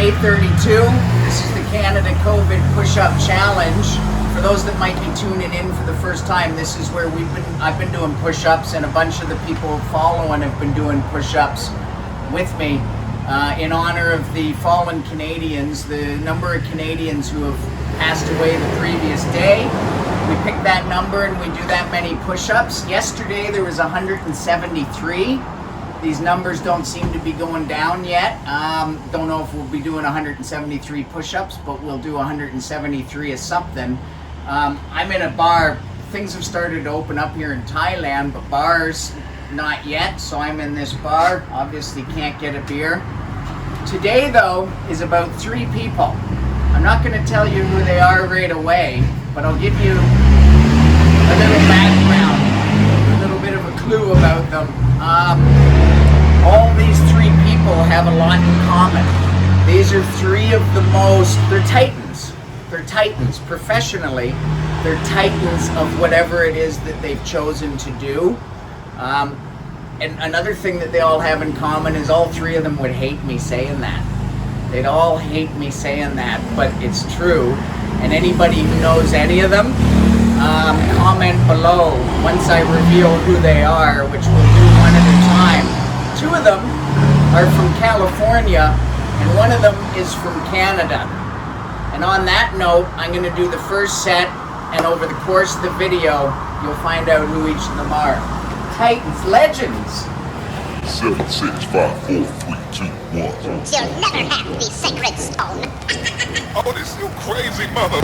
Day 32. This is the Canada COVID Push-Up Challenge. For those that might be tuning in for the first time, this is where I've been doing push-ups, and a bunch of the people following have been doing push-ups with me in honor of the fallen Canadians, the number of Canadians who have passed away the previous day. We pick that number and we do that many push-ups. Yesterday there was 173. These numbers don't seem to be going down yet. Don't know if we'll be doing 173 push-ups, but we'll do 173 of something. I'm in a bar. Things have started to open up here in Thailand, but bars not yet. So I'm in this bar. Obviously can't get a beer. Today though is about 3 people. I'm not going to tell you who they are right away, but I'll give you a little background, a little bit of a clue about them. All these 3 people have a lot in common. These are 3 of the most, they're titans. They're titans professionally. They're titans of whatever it is that they've chosen to do. And another thing that they all have in common is all 3 of them would hate me saying that. They'd all hate me saying that, but it's true. And anybody who knows any of them, comment below once I reveal who they are, which we'll do one at a time. 2 of them are from California, and 1 of them is from Canada. And on that note, I'm going to do the first set, and over the course of the video, you'll find out who each of them are. Titans, legends. 7, 6, 5, 4, 3, 2, 1. You'll never have the sacred stone. Oh, this you crazy mother.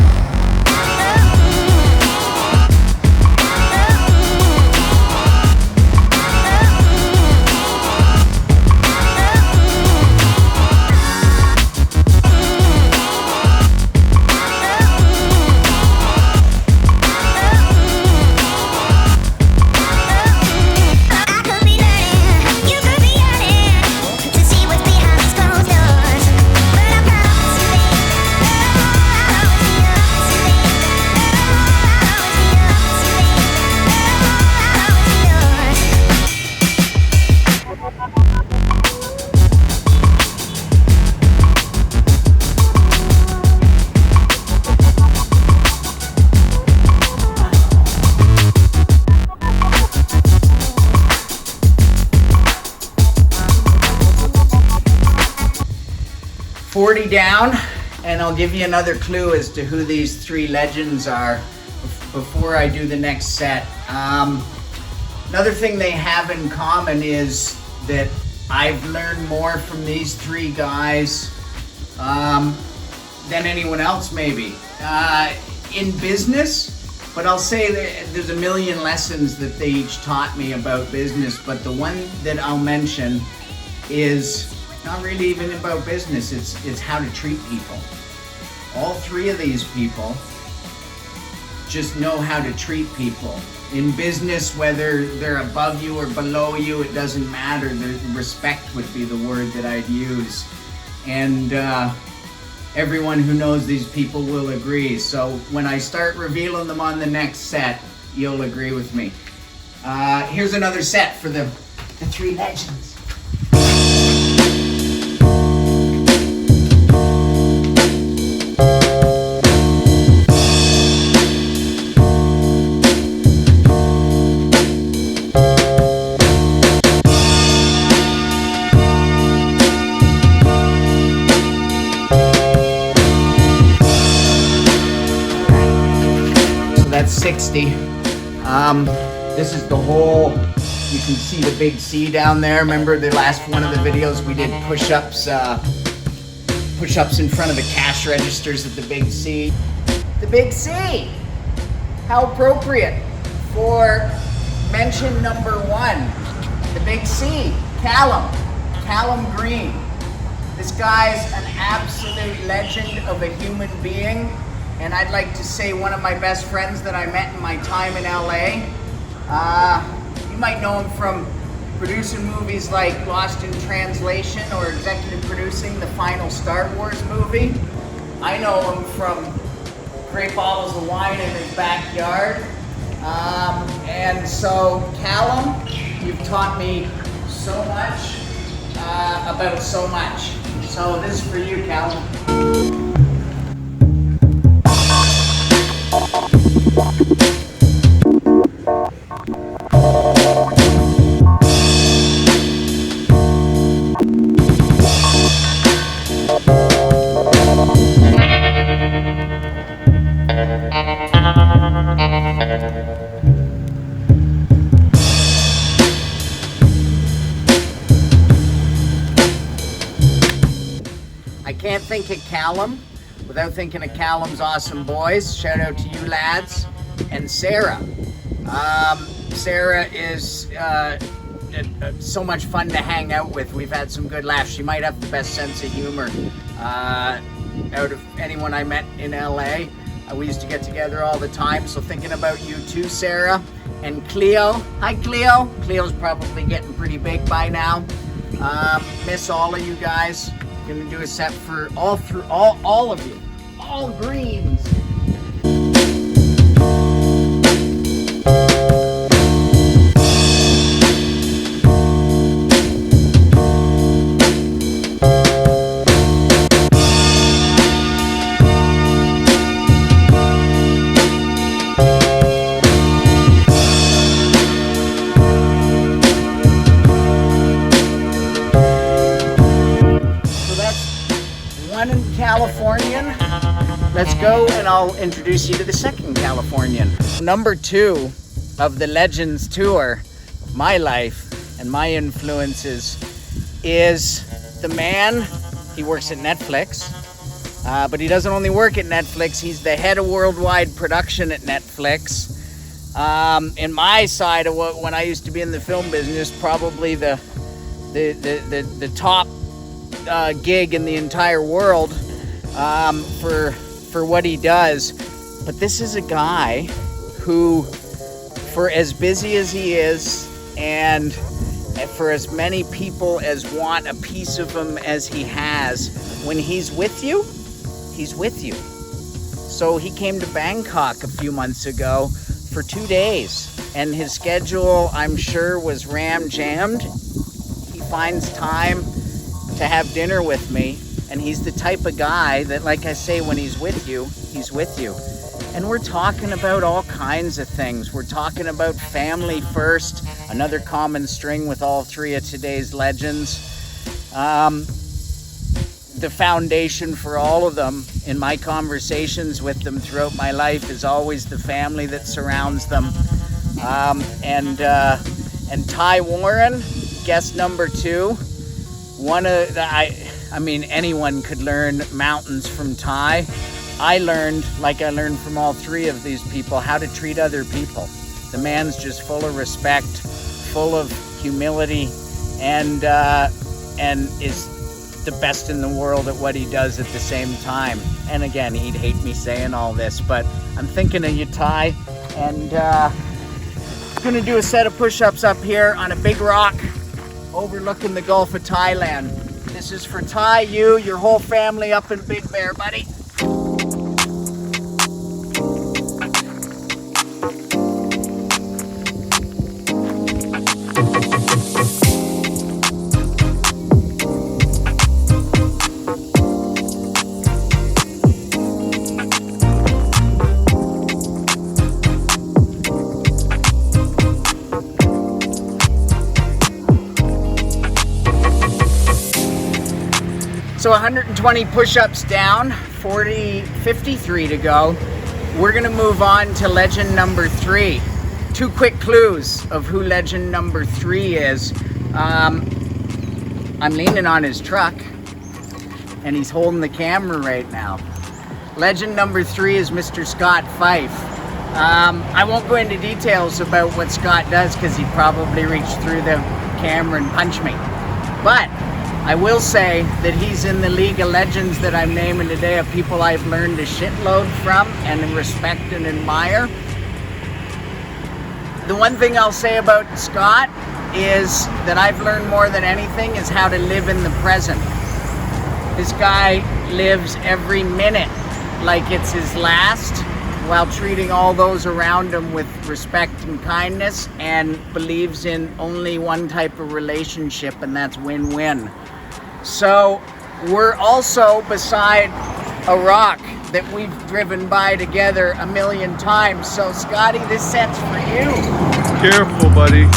40 down, and I'll give you another clue as to who these 3 legends are before I do the next set. Another thing they have in common is that I've learned more from these 3 guys than anyone else maybe in business, but I'll say that there's a million lessons that they each taught me about business, but the one that I'll mention is not really even about business, it's how to treat people. All 3 of these people just know how to treat people. In business, whether they're above you or below you, it doesn't matter. The respect would be the word that I'd use. And everyone who knows these people will agree. So when I start revealing them on the next set, you'll agree with me. Here's another set for the 3 legends. That's 60. This is the whole, you can see the big C down there. Remember the last one of the videos we did push-ups in front of the cash registers at the big C. The big C! How appropriate for mention number 1. The big C, Callum Green. This guy's an absolute legend of a human being. And I'd like to say one of my best friends that I met in my time in LA. You might know him from producing movies like Lost in Translation or executive producing the final Star Wars movie. I know him from great bottles of wine in his backyard. And so, Callum, you've taught me so much about so much. So this is for you, Callum. I can't think of Callum without thinking of Callum's awesome boys. Shout out to you lads. And Sarah. Sarah is so much fun to hang out with. We've had some good laughs. She might have the best sense of humor out of anyone I met in LA. We used to get together all the time. So thinking about you too, Sarah. And Cleo. Hi, Cleo. Cleo's probably getting pretty big by now. Miss all of you guys. Gonna do a set for all of you, all greens. One Californian. Let's go and I'll introduce you to the second Californian. Number 2 of the Legends tour of my life and my influences is the man. He works at Netflix, but he doesn't only work at Netflix. He's the head of worldwide production at Netflix. In my side of when I used to be in the film business, probably the top gig in the entire world for what he does. But this is a guy who, for as busy as he is and for as many people as want a piece of him as he has, when he's with you, he's with you. So he came to Bangkok a few months ago for 2 days, and his schedule, I'm sure, was ram-jammed. He finds time to have dinner with me, and he's the type of guy that, like I say, when he's with you, he's with you. And we're talking about all kinds of things. We're talking about family first, another common string with all 3 of today's legends. The foundation for all of them in my conversations with them throughout my life is always the family that surrounds them. And Ty Warren, guest number 2. I mean, anyone could learn mountains from Ty. I learned from all 3 of these people, how to treat other people. The man's just full of respect, full of humility, and is the best in the world at what he does at the same time. And again, he'd hate me saying all this, but I'm thinking of you, Ty, and gonna do a set of push-ups up here on a big rock overlooking the Gulf of Thailand. This is for Ty, you, your whole family up in Big Bear, buddy. So 120 push-ups down, 53 to go. We're gonna move on to legend number 3. 2 quick clues of who legend number 3 is. I'm leaning on his truck and he's holding the camera right now. Legend number 3 is Mr. Scott Fife. I won't go into details about what Scott does because he'd probably reach through the camera and punch me. But I will say that he's in the League of Legends that I'm naming today of people I've learned a shitload from and respect and admire. The one thing I'll say about Scott is that I've learned more than anything is how to live in the present. This guy lives every minute like it's his last, while treating all those around him with respect and kindness, and believes in only one type of relationship, and that's win-win. So we're also beside a rock that we've driven by together a million times. So Scotty, this set's for you. Careful, buddy.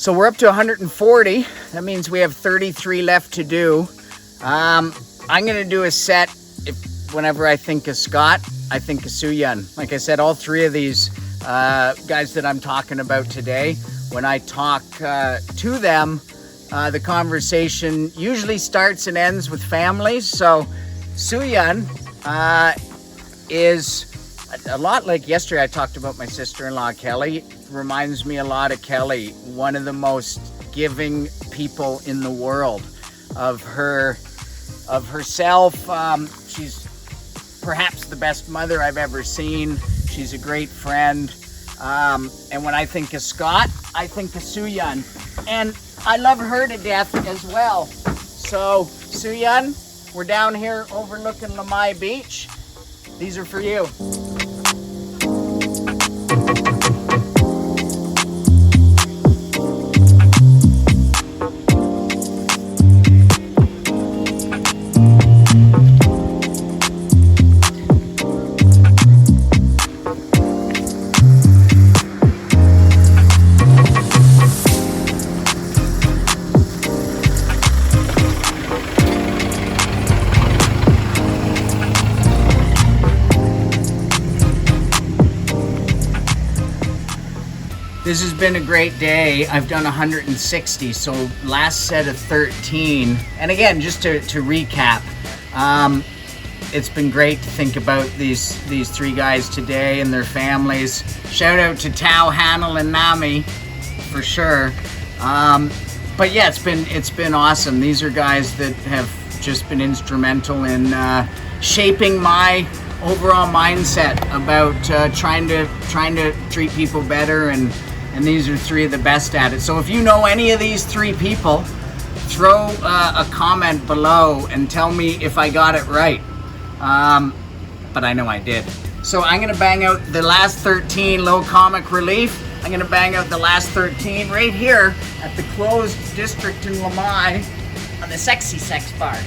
So we're up to 140. That means we have 33 left to do. I'm gonna do a set whenever I think of Scott, I think of Suyun. Like I said, all three of these guys that I'm talking about today, when I talk to them, the conversation usually starts and ends with families. So Suyun is a lot like yesterday I talked about my sister-in-law Kelly. Reminds me a lot of Kelly, one of the most giving people in the world. Of herself, she's perhaps the best mother I've ever seen. She's a great friend. And when I think of Scott, I think of Suyun. And I love her to death as well. So Suyun, we're down here overlooking Lamai Beach. These are for you. This has been a great day. I've done 160, so last set of 13. And again, just to recap, it's been great to think about these three guys today and their families. Shout out to Tao, Hanel, and Nami for sure. But yeah, it's been awesome. These are guys that have just been instrumental in shaping my overall mindset about trying to treat people better, and these are three of the best at it. So if you know any of these three people, throw a comment below and tell me if I got it right. But I know I did. So I'm gonna bang out the last 13, low comic relief. I'm gonna bang out the last 13 right here at the closed district in Lamai on the Sexy Sex Bar.